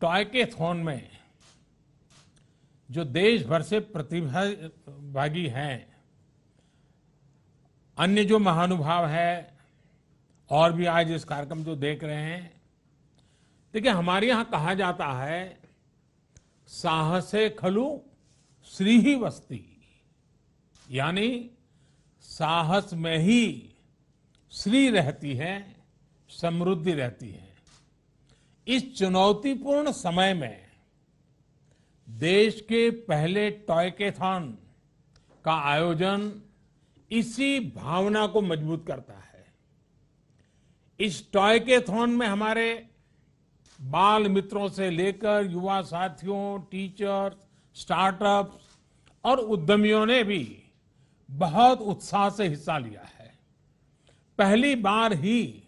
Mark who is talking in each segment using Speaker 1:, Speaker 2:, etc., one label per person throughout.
Speaker 1: Toycathon में जो देश भर से प्रतिभागी हैं, अन्य जो महानुभाव है और भी आज इस कार्यक्रम जो देख रहे हैं, देखिए हमारे यहाँ कहा जाता है साहसे खलु श्री ही वस्ती, यानी साहस में ही श्री रहती है, समृद्धि रहती है। इस चुनौतीपूर्ण समय में देश के पहले टॉयकेथॉन का आयोजन इसी भावना को मजबूत करता है। इस टॉयकेथॉन में हमारे बाल मित्रों से लेकर युवा साथियों, टीचर्स, स्टार्टअप्स और उद्यमियों ने भी बहुत उत्साह से हिस्सा लिया है। पहली बार ही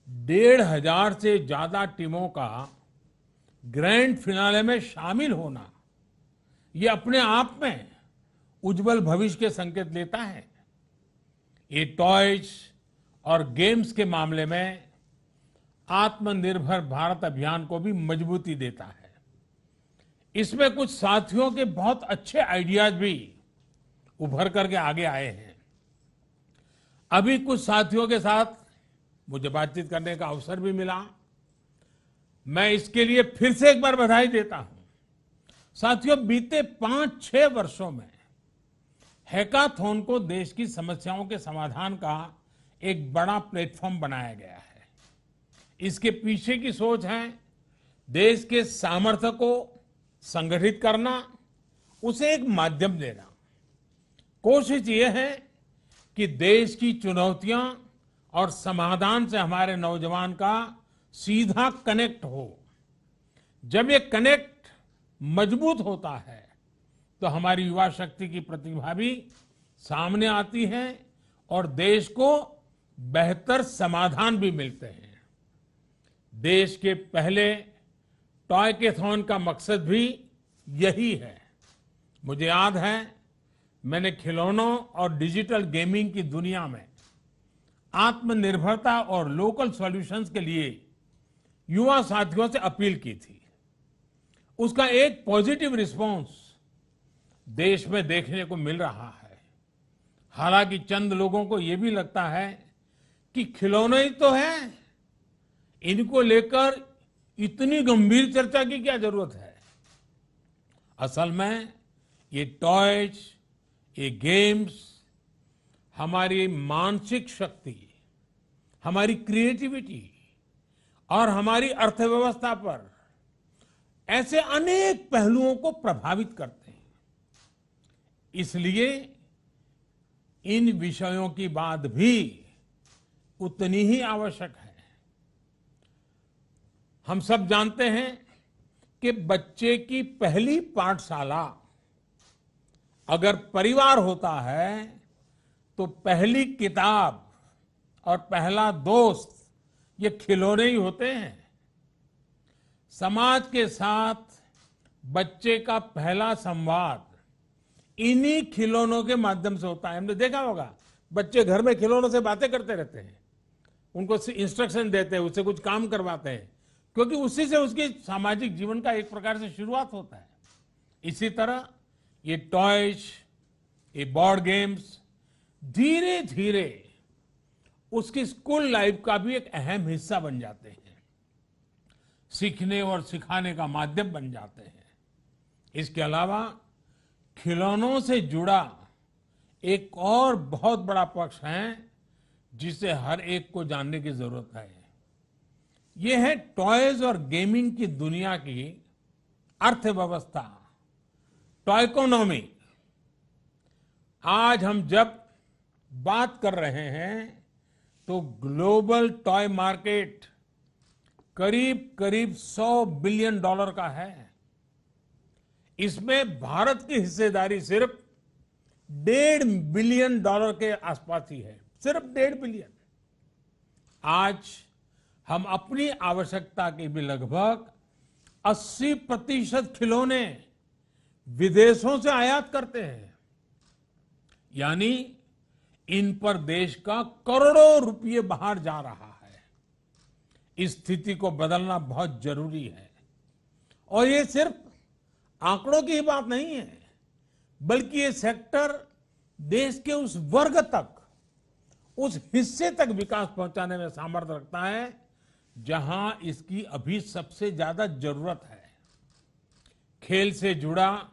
Speaker 1: 1,500 से ज्यादा टीमों का ग्रैंड फिनाले में शामिल होना, ये अपने आप में उज्जवल भविष्य के संकेत देता है। ये टॉयज और गेम्स के मामले में आत्मनिर्भर भारत अभियान को भी मजबूती देता है। इसमें कुछ साथियों के बहुत अच्छे आइडियाज भी उभर करके आगे आए हैं। अभी कुछ साथियों के साथ मुझे बातचीत करने का अवसर भी मिला। मैं इसके लिए फिर से एक बार बधाई देता हूं। साथियों, बीते 5-6 वर्षों में हैकाथॉन को देश की समस्याओं के समाधान का एक बड़ा प्लेटफॉर्म बनाया गया है। इसके पीछे की सोच है देश के सामर्थ्य को संगठित करना, उसे एक माध्यम देना। कोशिश ये है कि देश की चुनौतियां और समाधान से हमारे नौजवान का सीधा कनेक्ट हो। जब ये कनेक्ट मजबूत होता है तो हमारी युवा शक्ति की प्रतिभा भी सामने आती है और देश को बेहतर समाधान भी मिलते हैं। देश के पहले टॉयकेथॉन का मकसद भी यही है। मुझे याद है, मैंने खिलौनों और डिजिटल गेमिंग की दुनिया में आत्मनिर्भरता और लोकल सॉल्यूशंस के लिए युवा साथियों से अपील की थी। उसका एक पॉजिटिव रिस्पांस देश में देखने को मिल रहा है। हालांकि चंद लोगों को यह भी लगता है कि खिलौने ही तो हैं, इनको लेकर इतनी गंभीर चर्चा की क्या जरूरत है। असल में ये टॉयज, ये गेम्स हमारी मानसिक शक्ति, हमारी क्रिएटिविटी और हमारी अर्थव्यवस्था पर ऐसे अनेक पहलुओं को प्रभावित करते हैं। इसलिए इन विषयों की बात भी उतनी ही आवश्यक है। हम सब जानते हैं कि बच्चे की पहली पाठशाला अगर परिवार होता है तो पहली किताब और पहला दोस्त ये खिलौने ही होते हैं। समाज के साथ बच्चे का पहला संवाद इन्हीं खिलौनों के माध्यम से होता है। हमने देखा होगा, बच्चे घर में खिलौनों से बातें करते रहते हैं, उनको इंस्ट्रक्शन देते हैं, उससे कुछ काम करवाते हैं, क्योंकि उसी से उसके सामाजिक जीवन का एक प्रकार से शुरुआत होता है। इसी तरह ये टॉयज, ये बोर्ड गेम्स धीरे धीरे उसकी स्कूल लाइफ का भी एक अहम हिस्सा बन जाते हैं, सीखने और सिखाने का माध्यम बन जाते हैं। इसके अलावा खिलौनों से जुड़ा एक और बहुत बड़ा पक्ष है जिसे हर एक को जानने की जरूरत है। यह है टॉयज और गेमिंग की दुनिया की अर्थव्यवस्था, टॉयकोनॉमी। आज हम जब बात कर रहे हैं तो ग्लोबल टॉय मार्केट करीब करीब $100 बिलियन का है। इसमें भारत की हिस्सेदारी सिर्फ $1.5 बिलियन के आसपास ही है, सिर्फ 1.5 बिलियन। आज हम अपनी आवश्यकता के भी लगभग 80% खिलौने विदेशों से आयात करते हैं, यानी इन पर देश का करोड़ों रुपये बाहर जा रहा है। इस स्थिति को बदलना बहुत जरूरी है। और ये सिर्फ आंकड़ों की ही बात नहीं है, बल्कि ये सेक्टर देश के उस वर्ग तक, उस हिस्से तक विकास पहुंचाने में सामर्थ्य रखता है जहां इसकी अभी सबसे ज्यादा जरूरत है। खेल से जुड़ा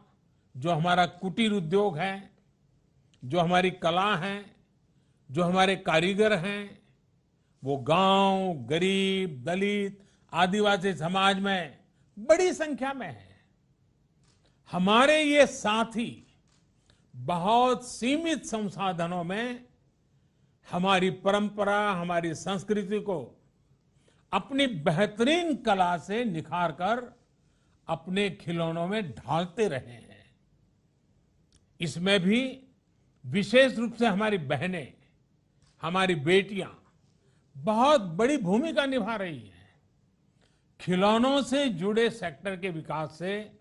Speaker 1: जो हमारा कुटीर उद्योग है, जो हमारी कला है, जो हमारे कारीगर हैं, वो गांव, गरीब, दलित, आदिवासी समाज में बड़ी संख्या में है। हमारे ये साथी बहुत सीमित संसाधनों में हमारी परंपरा, हमारी संस्कृति को अपनी बेहतरीन कला से निखार कर अपने खिलौनों में ढालते रहे हैं। इसमें भी विशेष रूप से हमारी बहनें, हमारी बेटियां बहुत बड़ी भूमिका निभा रही हैं। खिलौनों से जुड़े सेक्टर के विकास से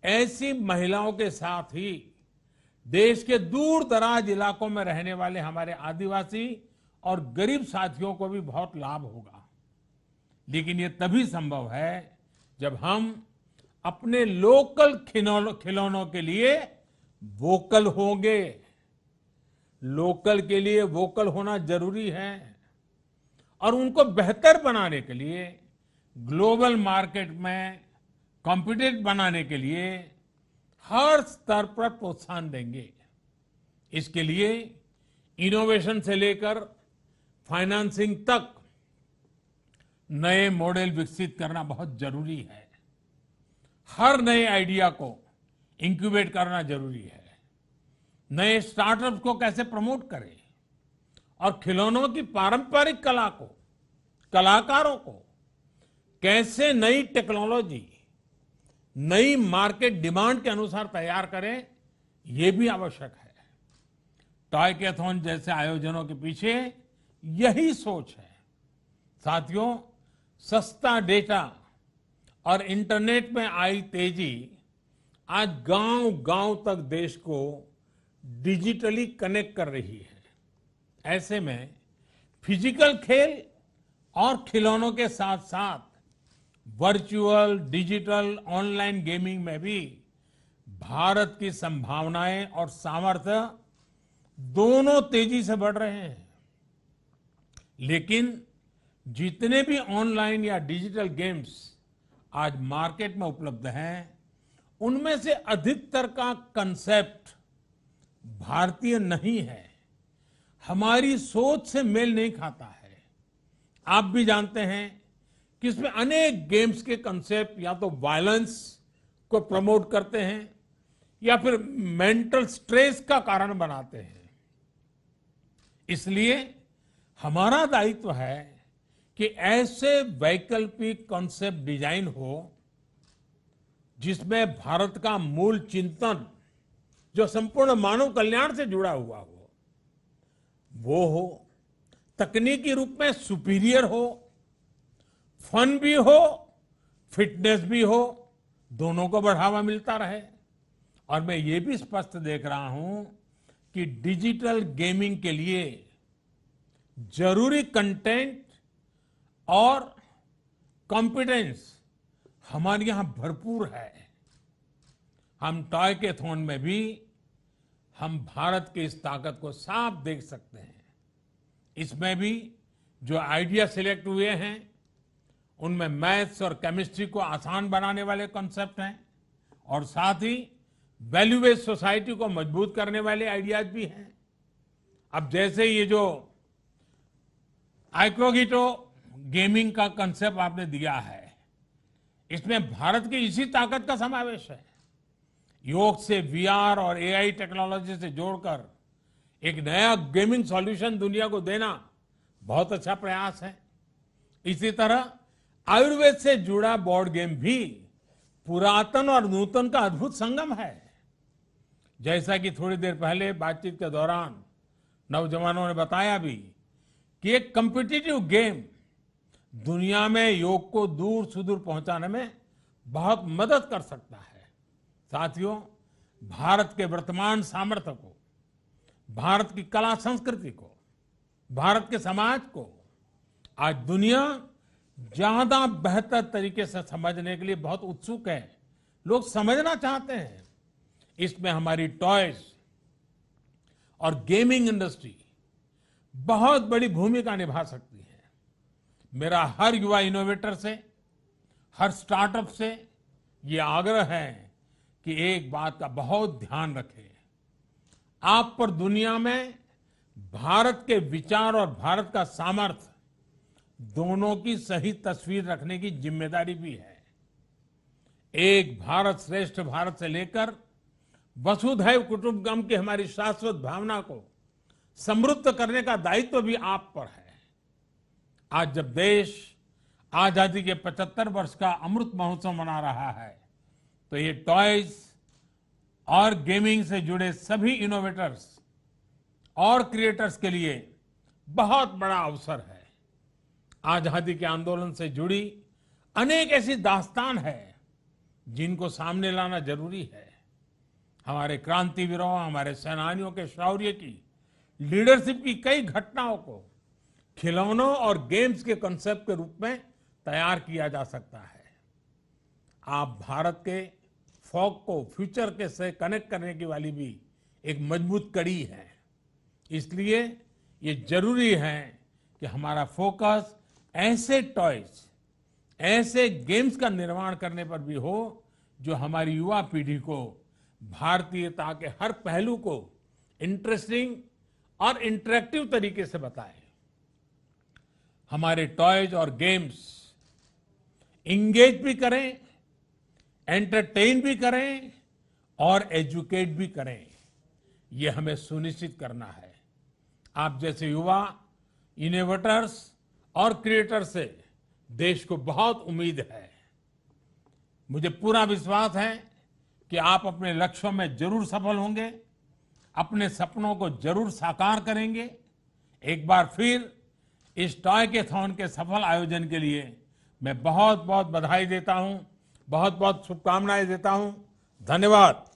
Speaker 1: ऐसी महिलाओं के साथ ही देश के दूर दराज इलाकों में रहने वाले हमारे आदिवासी और गरीब साथियों को भी बहुत लाभ होगा। लेकिन ये तभी संभव है जब हम अपने लोकल खिलौनों के लिए वोकल होंगे। लोकल के लिए वोकल होना जरूरी है और उनको बेहतर बनाने के लिए, ग्लोबल मार्केट में कॉम्पिटिटिव बनाने के लिए हर स्तर पर प्रोत्साहन देंगे। इसके लिए इनोवेशन से लेकर फाइनेंसिंग तक नए मॉडल विकसित करना बहुत जरूरी है। हर नए आइडिया को इंक्यूबेट करना जरूरी है। नए स्टार्टअप्स को कैसे प्रमोट करें और खिलौनों की पारंपरिक कला को, कलाकारों को कैसे नई टेक्नोलॉजी, नई मार्केट डिमांड के अनुसार तैयार करें, ये भी आवश्यक है। टॉय कैथॉन जैसे आयोजनों के पीछे यही सोच है। साथियों, सस्ता डेटा और इंटरनेट में आई तेजी आज गांव-गांव तक देश को डिजिटली कनेक्ट कर रही है। ऐसे में फिजिकल खेल और खिलौनों के साथ साथ वर्चुअल, डिजिटल, ऑनलाइन गेमिंग में भी भारत की संभावनाएं और सामर्थ्य दोनों तेजी से बढ़ रहे हैं। लेकिन जितने भी ऑनलाइन या डिजिटल गेम्स आज मार्केट में उपलब्ध हैं, उनमें से अधिकतर का कंसेप्ट भारतीय नहीं है, हमारी सोच से मेल नहीं खाता है। आप भी जानते हैं कि इसमें अनेक गेम्स के कंसेप्ट या तो वायलेंस को प्रमोट करते हैं या फिर मेंटल स्ट्रेस का कारण बनाते हैं। इसलिए हमारा दायित्व है कि ऐसे वैकल्पिक कॉन्सेप्ट डिजाइन हो जिसमें भारत का मूल चिंतन, जो संपूर्ण मानव कल्याण से जुड़ा हुआ हो, वो हो, तकनीकी रूप में सुपीरियर हो, फन भी हो, फिटनेस भी हो, दोनों को बढ़ावा मिलता रहे। और मैं ये भी स्पष्ट देख रहा हूं कि डिजिटल गेमिंग के लिए जरूरी कंटेंट और कॉम्पिटेंस हमारे यहां भरपूर है। हम टॉय कैथॉन में भी हम भारत की इस ताकत को साफ देख सकते हैं। इसमें भी जो आइडिया सिलेक्ट हुए हैं, उनमें मैथ्स और केमिस्ट्री को आसान बनाने वाले कॉन्सेप्ट हैं और साथ ही वैल्यू बेस्ड सोसाइटी को मजबूत करने वाले आइडियाज भी हैं। अब जैसे ये जो आइक्रोगिटो गेमिंग का कंसेप्ट आपने दिया है, इसमें भारत की इसी ताकत का समावेश है। योग से वीआर और एआई टेक्नोलॉजी से जोड़कर एक नया गेमिंग सॉल्यूशन दुनिया को देना बहुत अच्छा प्रयास है। इसी तरह आयुर्वेद से जुड़ा बोर्ड गेम भी पुरातन और नूतन का अद्भुत संगम है। जैसा कि थोड़ी देर पहले बातचीत के दौरान नौजवानों ने बताया भी कि एक कॉम्पिटिटिव गेम दुनिया में योग को दूर सुदूर पहुंचाने में बहुत मदद कर सकता है। साथियों, भारत के वर्तमान सामर्थ्य को, भारत की कला संस्कृति को, भारत के समाज को आज दुनिया ज्यादा बेहतर तरीके से समझने के लिए बहुत उत्सुक है। लोग समझना चाहते हैं। इसमें हमारी टॉयज और गेमिंग इंडस्ट्री बहुत बड़ी भूमिका निभा सकती है। मेरा हर युवा इनोवेटर से, हर स्टार्टअप से ये आग्रह है कि एक बात का बहुत ध्यान रखें। आप पर दुनिया में भारत के विचार और भारत का सामर्थ्य दोनों की सही तस्वीर रखने की जिम्मेदारी भी है। एक भारत श्रेष्ठ भारत से लेकर वसुधैव कुटुंबकम की हमारी शाश्वत भावना को समृद्ध करने का दायित्व भी आप पर है। आज जब देश आजादी के 75 वर्ष का अमृत महोत्सव मना रहा है, तो ये टॉयज और गेमिंग से जुड़े सभी इनोवेटर्स और क्रिएटर्स के लिए बहुत बड़ा अवसर है। आजादी के आंदोलन से जुड़ी अनेक ऐसी दास्तान है जिनको सामने लाना जरूरी है। हमारे क्रांतिवीरों, हमारे सेनानियों के शौर्य की, लीडरशिप की कई घटनाओं को खिलौनों और गेम्स के कॉन्सेप्ट के रूप में तैयार किया जा सकता है। आप भारत के फोक को फ्यूचर के से कनेक्ट करने की वाली भी एक मजबूत कड़ी है। इसलिए ये जरूरी है कि हमारा फोकस ऐसे टॉयज, ऐसे गेम्स का निर्माण करने पर भी हो जो हमारी युवा पीढ़ी को भारतीयता के हर पहलू को इंटरेस्टिंग और इंटरेक्टिव तरीके से बताए। हमारे टॉयज और गेम्स इंगेज भी करें, एंटरटेन भी करें और एजुकेट भी करें। ये हमें सुनिश्चित करना है। आप जैसे युवा इनोवेटर्स और क्रिएटर्स से देश को बहुत उम्मीद है। मुझे पूरा विश्वास है कि आप अपने लक्ष्यों में जरूर सफल होंगे, अपने सपनों को जरूर साकार करेंगे। एक बार फिर इस टॉयकेथॉन के सफल आयोजन के लिए मैं बहुत बहुत बधाई देता हूं, बहुत बहुत शुभकामनाएं देता हूं। धन्यवाद।